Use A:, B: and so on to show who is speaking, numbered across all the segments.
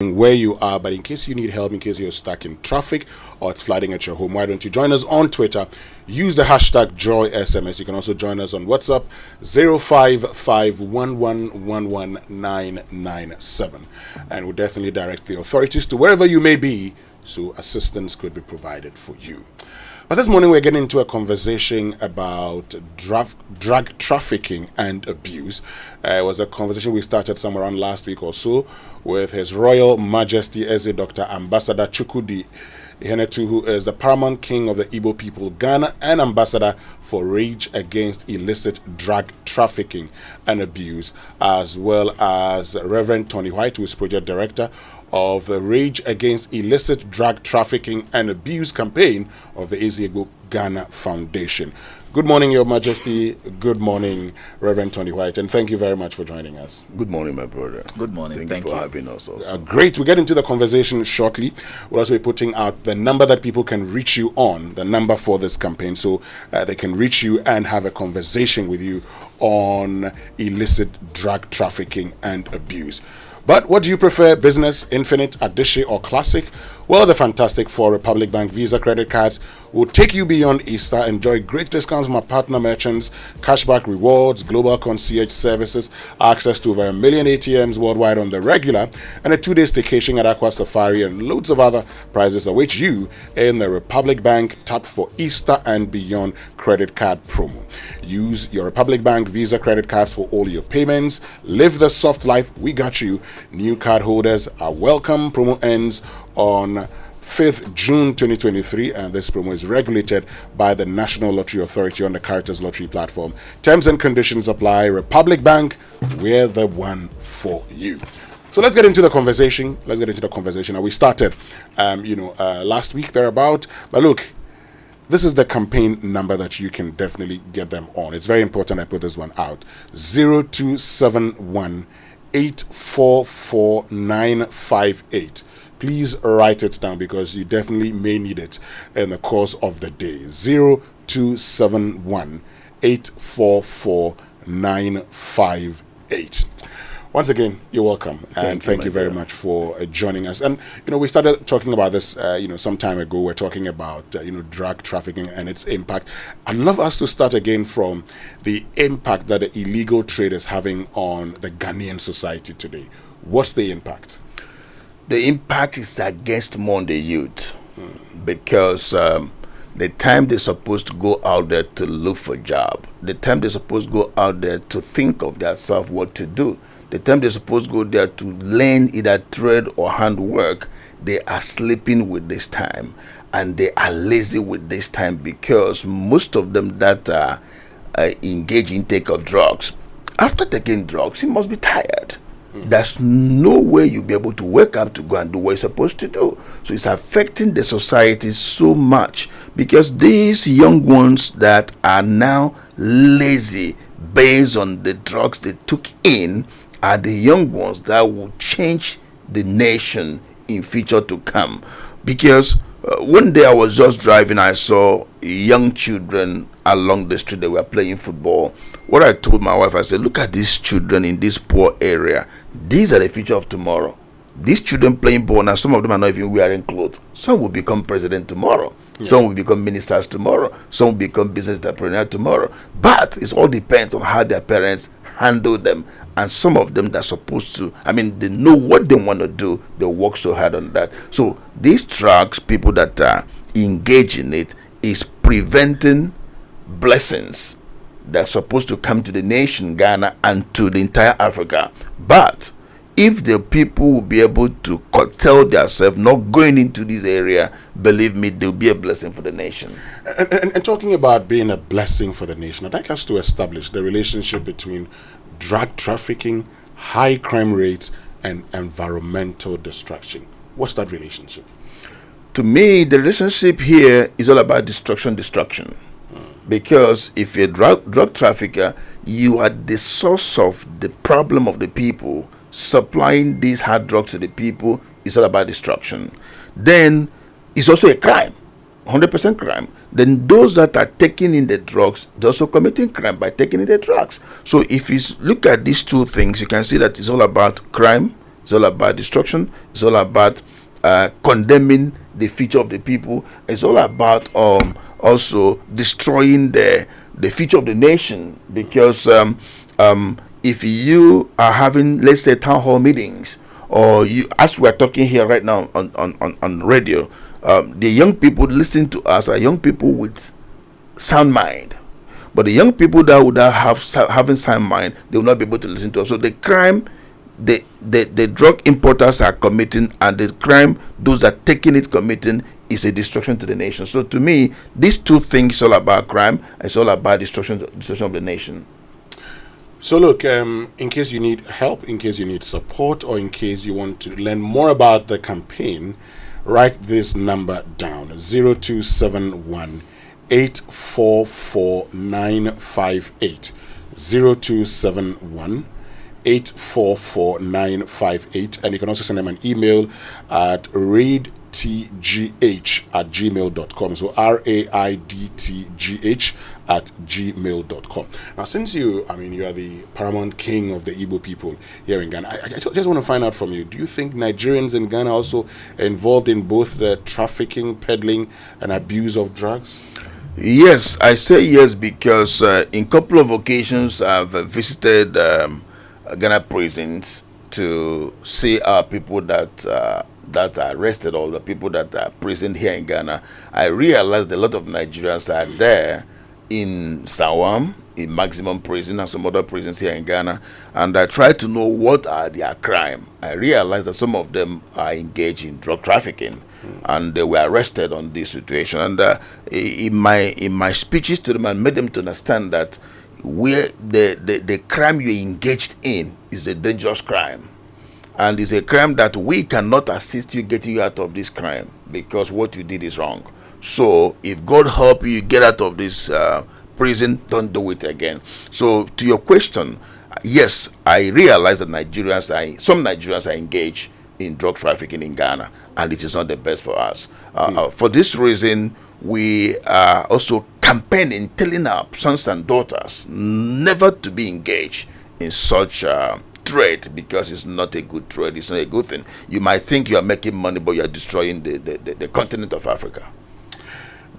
A: where you are, but in case you need help, in case you're stuck in traffic or it's flooding at your home, why don't you join us on Twitter? Use the hashtag JoySMS. You can also join us on WhatsApp 05511119997, and we'll definitely direct the authorities to wherever you may be so assistance could be provided for you. But this morning we're getting into a conversation about drug trafficking and abuse. It was a conversation we started somewhere around last week or so with His Royal Majesty Eze Dr. Ambassador Chukwudi Ihenetu, who is the paramount king of the Igbo people, Ghana, and ambassador for RAIDT against illicit drug trafficking and abuse, as well as Reverend Tony White, who is project director of the Rage Against Illicit Drug Trafficking and Abuse campaign of the Eziegbo Ghana Foundation. Good morning, Your Majesty. Good morning, Reverend Tony White, and thank you very much for joining us.
B: Good morning, my brother.
C: Good morning.
B: Thank you for having us also.
A: Great. We'll get into the conversation shortly. We'll also be putting out the number that people can reach you on, the number for this campaign, so they can reach you and have a conversation with you on illicit drug trafficking and abuse. But what do you prefer, business, infinite, addition, or classic? Well, the Fantastic Four Republic Bank Visa credit cards will take you beyond Easter. Enjoy great discounts from our partner merchants, cashback rewards, global concierge services, access to over 1 million ATMs worldwide on the regular, and a 2-day staycation at Aqua Safari, and loads of other prizes await you in the Republic Bank Tap for Easter and Beyond credit card promo. Use your Republic Bank Visa credit cards for all your payments. Live the soft life. We got you. New card holders are welcome. Promo ends on 5th June 2023, and this promo is regulated by the National Lottery Authority on the Caritas Lottery platform. Terms and conditions apply. Republic Bank, we're the one for you. So let's get into the conversation. Now, we started, last week thereabout. But look, this is the campaign number that you can definitely get them on. It's very important I put this one out. 0271 844 958. Please write it down because you definitely may need it in the course of the day. 0271 844 958. Once again, you're welcome, and thank you very much for joining us. And we started talking about this, some time ago. We're talking about drug trafficking and its impact. I'd love us to start again from the impact that the illegal trade is having on the Ghanaian society today. What's the impact?
B: The impact is against more the youth because the time they're supposed to go out there to look for a job, the time they're supposed to go out there to think of themselves what to do, the time they're supposed to go there to learn either trade or handwork, they are sleeping with this time and they are lazy with this time because most of them that engage in take of drugs, after taking drugs, you must be tired. There's no way you'll be able to wake up to go and do what you're supposed to do. So it's affecting the society so much because these young ones that are now lazy based on the drugs they took in are the young ones that will change the nation in future to come. Because one day I was just driving, I saw young children along the street. They were playing football. What I told my wife, I said, look at these children in this poor area. These are the future of tomorrow. These children playing ball now, some of them are not even wearing clothes. Some will become president tomorrow. Yeah. Some will become ministers tomorrow. Some will become business entrepreneur tomorrow. But it all depends on how their parents handle them. And some of them that are supposed to, they know what they want to do. They work so hard on that. So these drugs, people that engage in it, is preventing blessings that are supposed to come to the nation Ghana and to the entire Africa. But if the people will be able to curtail themselves not going into this area, believe me, they'll be a blessing for the nation.
A: And talking about being a blessing for the nation, I'd like us to establish the relationship between drug trafficking, high crime rates, and environmental destruction. What's that relationship?
B: To me, the relationship here is all about destruction. Because if you're a drug trafficker, you are the source of the problem of the people. Supplying these hard drugs to the people is all about destruction. Then it's also a crime, 100% crime. Then those that are taking in the drugs, they're also committing crime by taking in the drugs. So if you look at these two things, you can see that it's all about crime, It's all about destruction. It's all about condemning the future of the people. It's all about also destroying the future of the nation. Because if you are having, let's say, town hall meetings, or you, as we're talking here right now on radio, the young people listening to us are young people with sound mind. But the young people that would having sound mind, they will not be able to listen to us. So the crime the drug importers are committing, and the crime those that taking it committing, is a destruction to the nation. So to me, these two things all about crime. It's all about destruction of the nation.
A: So look, in case you need help, in case you need support, or in case you want to learn more about the campaign, write this number down: 0271 844 958. 0271 844 958. And you can also send them an email at raidtgh@gmail.com. So raidtgh@gmail.com. Now, since you are the paramount king of the Igbo people here in Ghana, I just want to find out from you, do you think Nigerians in Ghana are also involved in both the trafficking, peddling, and abuse of drugs?
B: Yes, I say yes because in couple of occasions I've visited Ghana prisons to see our people that are arrested, or the people that are imprisoned here in Ghana. I realized a lot of Nigerians are there in Sawam, in maximum prison, and some other prisons here in Ghana, and I try to know what are their crime. I realized that some of them are engaged in drug trafficking, and they were arrested on this situation. And in my speeches to them, I made them to understand that where the crime you're engaged in is a dangerous crime, and it's a crime that we cannot assist you getting you out of this crime, because what you did is wrong. So if God help you get out of this prison, don't do it again. So to your question, yes, I realize that some Nigerians are engaged in drug trafficking in Ghana, and it is not the best for us. For this reason, we are also campaigning, telling our sons and daughters never to be engaged in such trade, because it's not a good trade. It's not a good thing. You might think you are making money, but you are destroying the continent of Africa.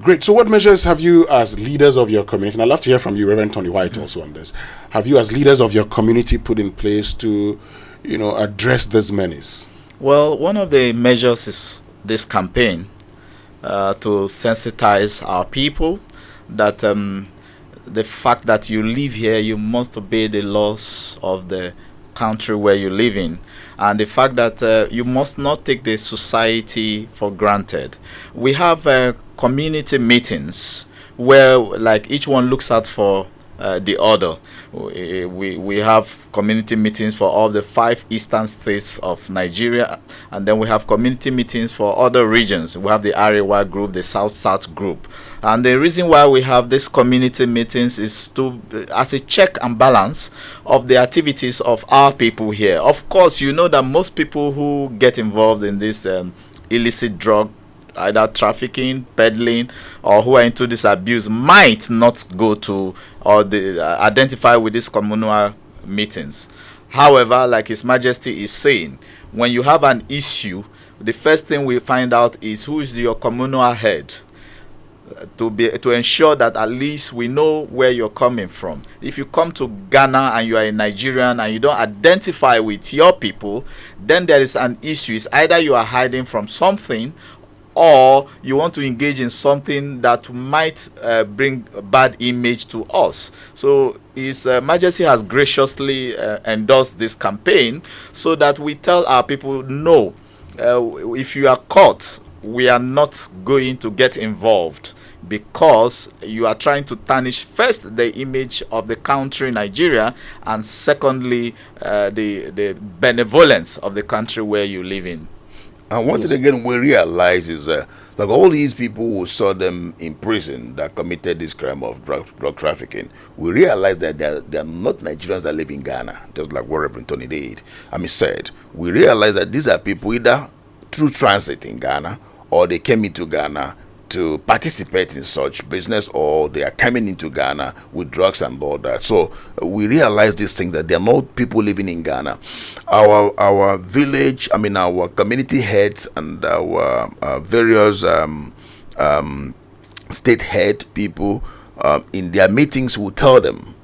A: Great. So what measures have you, as leaders of your community, and I'd love to hear from you, Reverend Tony White, also on this, have you as leaders of your community put in place to address this menace?
C: Well, one of the measures is this campaign to sensitize our people that the fact that you live here, you must obey the laws of the country where you live in, and the fact that you must not take the society for granted. We have community meetings where, like, each one looks out for the other. We have community meetings for all the 5 eastern states of Nigeria, and then we have community meetings for other regions. We have the Arewa group, the South group, and the reason why we have these community meetings is to as a check and balance of the activities of our people here. Of course, you know that most people who get involved in this illicit drug, either trafficking, peddling, or who are into this abuse, might not go to or identify with these communal meetings. However, like His Majesty is saying, when you have an issue, the first thing we find out is who is your communal head, to ensure that at least we know where you're coming from. If you come to Ghana and you are a Nigerian and you don't identify with your people, then there is an issue. It's either you are hiding from something, or you want to engage in something that might bring a bad image to us. So His Majesty has graciously endorsed this campaign so that we tell our people, no, if you are caught, we are not going to get involved, because you are trying to tarnish first the image of the country Nigeria, and secondly the benevolence of the country where you live in.
B: And one thing again we realize is like all these people who saw them in prison that committed this crime of drug trafficking, we realize that they are not Nigerians that live in Ghana, just like what Reverend Tony said. We realize that these are people either through transit in Ghana, or they came into Ghana to participate in such business, or they are coming into Ghana with drugs and all that. So we realize these things, that there are more people living in Ghana. Our village, our community heads and our various state head people in their meetings will tell them,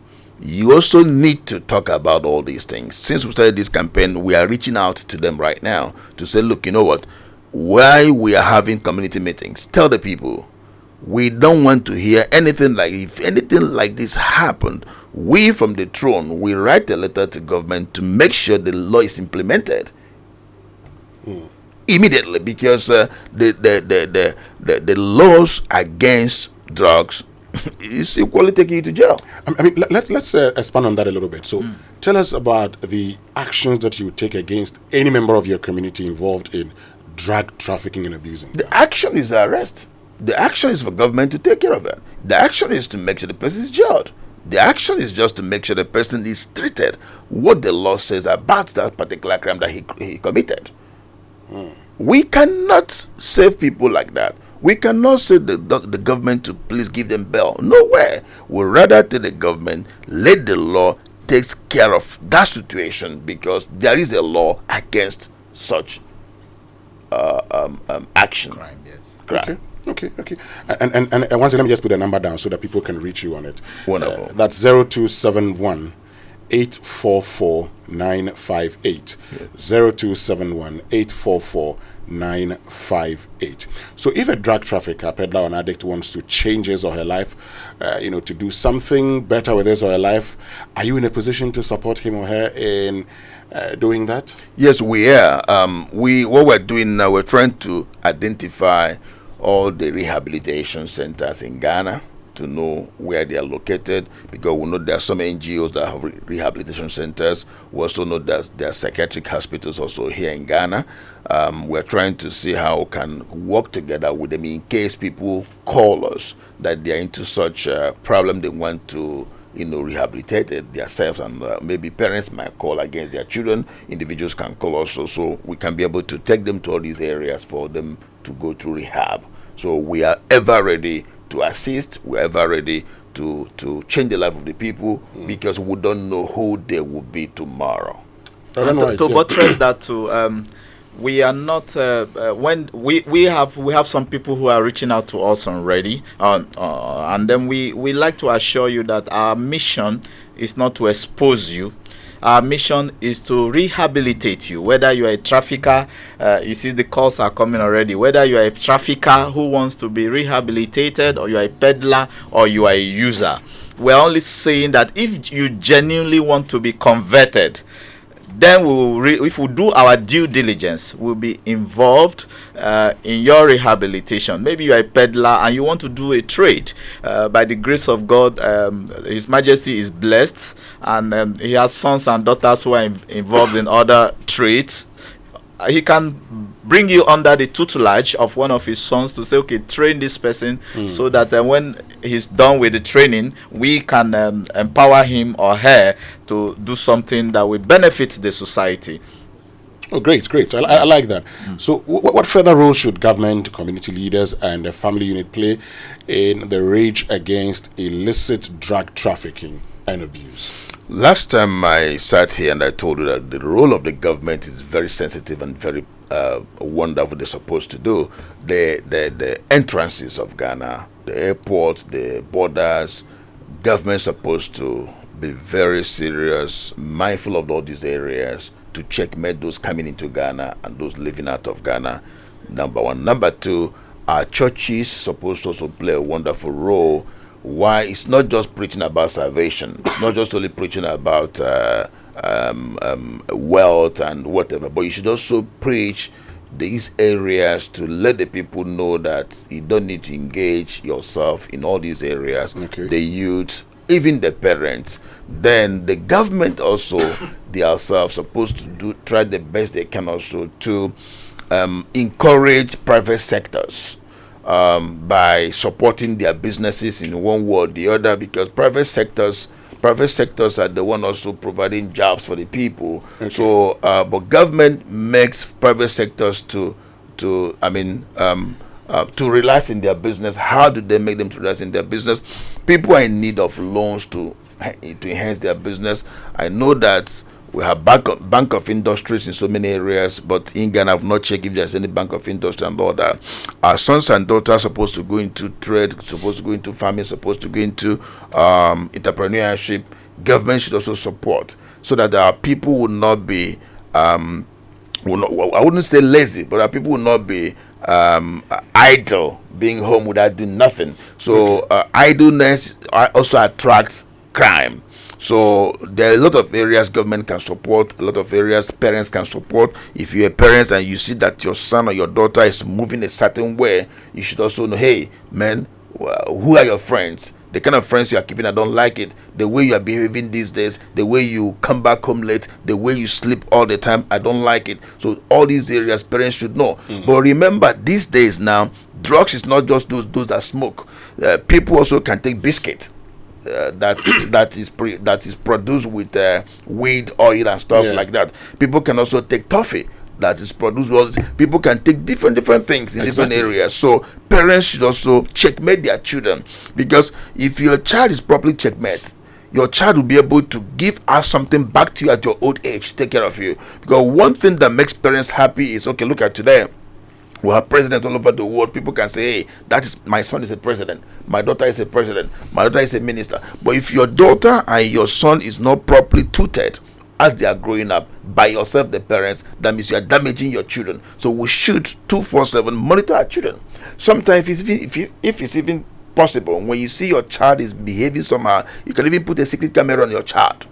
B: you also need to talk about all these things. Since we started this campaign, we are reaching out to them right now to say, look, you know what? Why we are having community meetings, tell the people we don't want to hear anything like, if anything like this happened, we from the throne, we write a letter to government to make sure the law is implemented immediately, because the laws against drugs is equally taking you to jail.
A: Let's expand on that a little bit. So tell us about the actions that you take against any member of your community involved in drug trafficking and abusing.
B: The action is arrest. The action is for government to take care of it. The action is to make sure the person is jailed. The action is just to make sure the person is treated what the law says about that particular crime that he committed. We cannot save people like that. We cannot say the government to please give them bail. Nowhere. We'd rather tell the government, let the law take care of that situation, because there is a law against such action.
C: Crime, yes.
B: Crime.
A: Okay. And once again, let me just put the number down so that people can reach you on it.
B: Wonderful.
A: That's 0271 844 958. 0271 844 958. So if a drug trafficker, peddler, or an addict wants to change his or her life, to do something better with his or her life, are you in a position to support him or her in doing that?
B: Yes, we are. What we're doing now, we're trying to identify all the rehabilitation centers in Ghana to know where they are located, because we know there are some NGOs that have rehabilitation centers. We also know that there are psychiatric hospitals also here in Ghana. We're trying to see how we can work together with them in case people call us that they are into such a problem, they want to rehabilitated themselves, and maybe parents might call against their children. Individuals can call also, so we can be able to take them to all these areas for them to go to rehab. So we are ever ready to assist. We're ever ready to change the life of the people, because we don't know who they will be tomorrow.
C: To buttress that too, we are not when we have some people who are reaching out to us already, and then we like to assure you that our mission is not to expose you. Our mission is to rehabilitate you. Whether you are a trafficker, you see the calls are coming already. Whether you are a trafficker who wants to be rehabilitated, or you are a peddler, or you are a user, we're only saying that if you genuinely want to be converted, then if we do our due diligence, we'll be involved in your rehabilitation. Maybe you're a peddler and you want to do a trade. By the grace of God, His Majesty is blessed, and he has sons and daughters who are involved in other trades. He can bring you under the tutelage of one of his sons to say, okay, train this person, so that when he's done with the training, we can empower him or her to do something that will benefit the society.
A: Oh, great. I like that. So what further role should government, community leaders, and the family unit play in the rage against illicit drug trafficking and abuse?
B: Last time I sat here and I told you that the role of the government is very sensitive and very wonderful. They're supposed to do the entrances of Ghana, the airport, the borders. Government's supposed to be very serious, mindful of all these areas, to checkmate those coming into Ghana and those living out of Ghana. Number one. Number two, our churches supposed to also play a wonderful role. Why? It's not just preaching about salvation. It's not just only preaching about wealth and whatever, but you should also preach these areas to let the people know that you don't need to engage yourself in all these areas.
A: Okay.
B: The youth, even the parents. Then the government also, they are supposed to try the best they can also to encourage private sectors by supporting their businesses in one way or the other, because private sectors are the one also providing jobs for the people. Okay. So but government makes private sectors to to relax in their business. How do they make them to relax in their business? People are in need of loans to enhance their business. I know that we have bank of industries in so many areas, but in Ghana, I've not checked if there's any bank of industry and all that. Our sons and daughters are supposed to go into trade, supposed to go into farming, supposed to go into entrepreneurship. Government should also support so that our people will not be, I wouldn't say lazy, but our people will not be idle, being home without doing nothing. So idleness also attracts crime. So there are a lot of areas government can support, a lot of areas parents can support. If you're a parent and you see that your son or your daughter is moving a certain way, you should also know, hey, man, who are your friends? The kind of friends you are keeping, I don't like it. The way you are behaving these days, the way you come back home late, the way you sleep all the time, I don't like it. So all these areas parents should know. But remember, these days now, drugs is not just those that smoke. People also can take biscuit. That is produced with weed oil and stuff like that. People can also take toffee that is produced. Well, people can take different things in different areas. So parents should also checkmate their children, because if your child is properly checkmate, your child will be able to give us something back to you at your old age, take care of you. Because one thing that makes parents happy is, okay, look at today. We have presidents all over the world. People can say, hey, that is my son is a president, my daughter is a president, my daughter is a minister. But if your daughter and your son is not properly tutored as they are growing up by yourself, the parents, that means you are damaging your children. So we should 24/7 monitor our children. Sometimes if it's even possible, when you see your child is behaving somehow, you can even put a secret camera on your child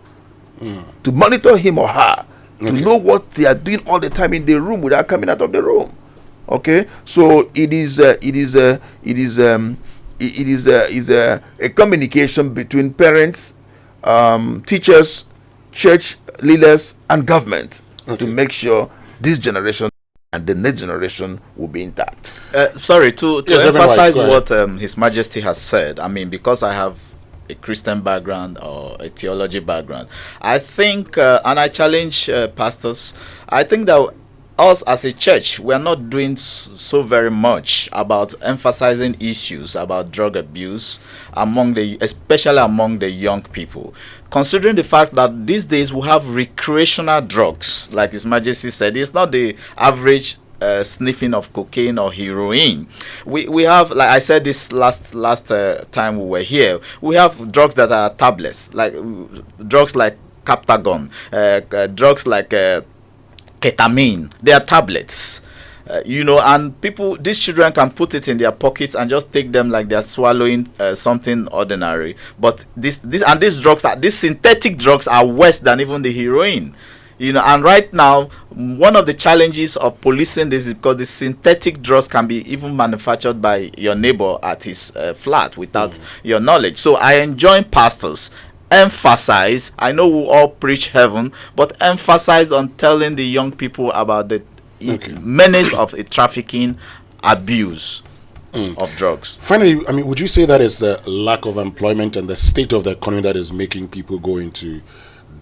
B: to monitor him or her, to know what they are doing all the time in the room without coming out of the room. Okay, so it is a communication between parents, teachers, church leaders, and government to make sure this generation and the next generation will be intact.
C: Sorry, to emphasize what His Majesty has said. I mean, because I have a Christian background or a theology background, I think, and I challenge pastors, I think that us as a church, we are not doing so very much about emphasizing issues about drug abuse especially among the young people, considering the fact that these days we have recreational drugs. Like His Majesty said, it's not the average sniffing of cocaine or heroin. We have, like I said this last time we were here, we have drugs that are tablets, like drugs like Captagon, drugs like ketamine. They are tablets, and these children can put it in their pockets and just take them like they're swallowing something ordinary. But these synthetic drugs are worse than even the heroin. And right now, one of the challenges of policing this is because the synthetic drugs can be even manufactured by your neighbor at his flat without your knowledge. So I enjoin pastors emphasize, I know we all preach heaven, but emphasize on telling the young people about the menace of a trafficking abuse of drugs.
A: Finally, I mean, would you say that it's the lack of employment and the state of the economy that is making people go into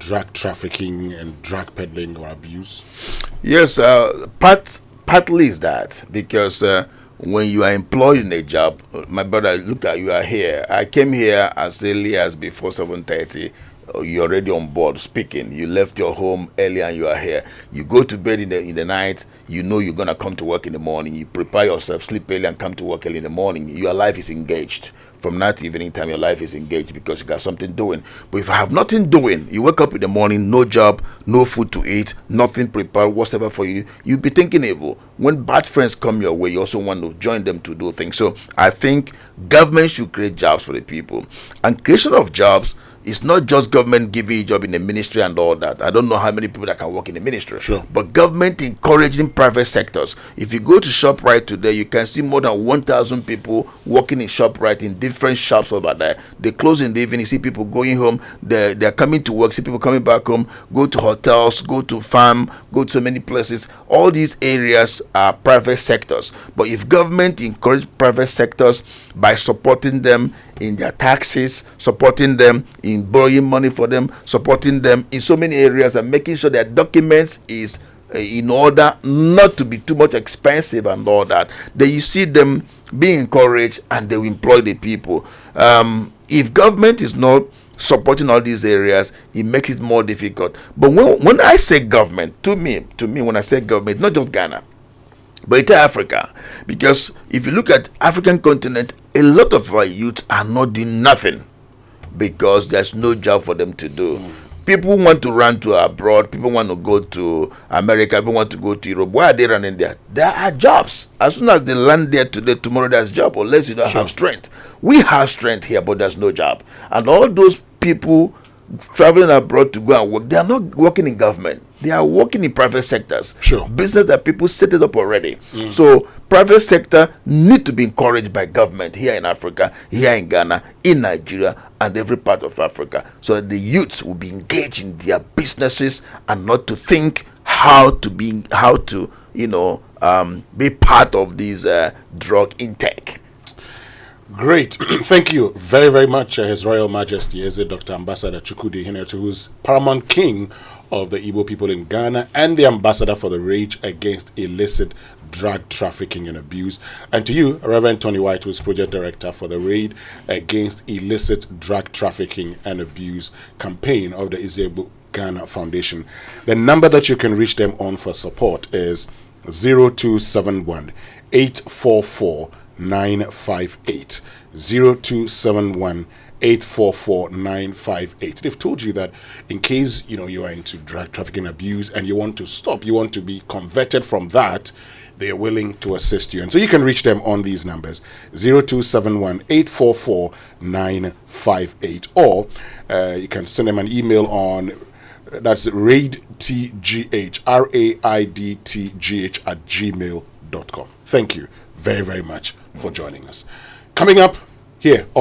A: drug trafficking and drug peddling or abuse?
B: Yes, partly is that, because when you are employed in a job, my brother, look at you are here. I came here as early as before 7:30. You're already on board speaking. You left your home early and you are here. You go to bed in the night. You know you're gonna come to work in the morning. You prepare yourself, sleep early, and come to work early in the morning. Your life is engaged. From night to evening time, your life is engaged because you got something doing. But if I have nothing doing, you wake up in the morning, no job, no food to eat, nothing prepared whatsoever for you, you'll be thinking evil. When bad friends come your way, you also want to join them to do things. So I think government should create jobs for the people. And creation of jobs it's not just government giving you a job in the ministry and all that. I don't know how many people that can work in the ministry.
A: Sure.
B: But government encouraging private sectors. If you go to ShopRite today, you can see more than 1,000 people working in ShopRite in different shops over there. They close in the evening, you see people going home. They're coming to work, see people coming back home, go to hotels, go to farm, go to so many places. All these areas are private sectors. But if government encourage private sectors by supporting them in their taxes, supporting them in borrowing money for them, supporting them in so many areas, and making sure their documents is in order not to be too much expensive and all that. Then you see them being encouraged and they will employ the people. If government is not supporting all these areas, it makes it more difficult. But when I say government, to me, when I say government, not just Ghana, but it's Africa. Because if you look at African continent, a lot of our youth are not doing nothing because there's no job for them to do. People want to run to abroad. People want to go to America. People want to go to Europe. Why are they running there? There are jobs. As soon as they land there today, tomorrow there's job, unless you don't have strength. We have strength here, but there's no job. And all those people traveling abroad to go and work, they are not working in government. They are working in private sectors. Business that people set it up already. So private sector need to be encouraged by government here in Africa, here in Ghana, in Nigeria, and every part of Africa, so that the youths will be engaged in their businesses and not to think how to be part of this drug intake.
A: Great. Thank you very, very much, His Royal Majesty, Dr. Ambassador Chukwudi Hinetu, who's Paramount King of the Igbo people in Ghana and the ambassador for the RAIDT against illicit drug trafficking and abuse. And to you, Reverend Tony White, who's Project Director for the RAIDT against illicit drug trafficking and abuse campaign of the Izebo Ghana Foundation. The number that you can reach them on for support is 0271 844 958. 0271 844-958. They've told you that in case you are into drug trafficking abuse and you want to stop, you want to be converted from that, they are willing to assist you. And so you can reach them on these numbers, 0271 844-958, or you can send them an email on that's RAIDTGH, RAIDTGH at gmail.com. Thank you very, very much for joining us. Coming up here on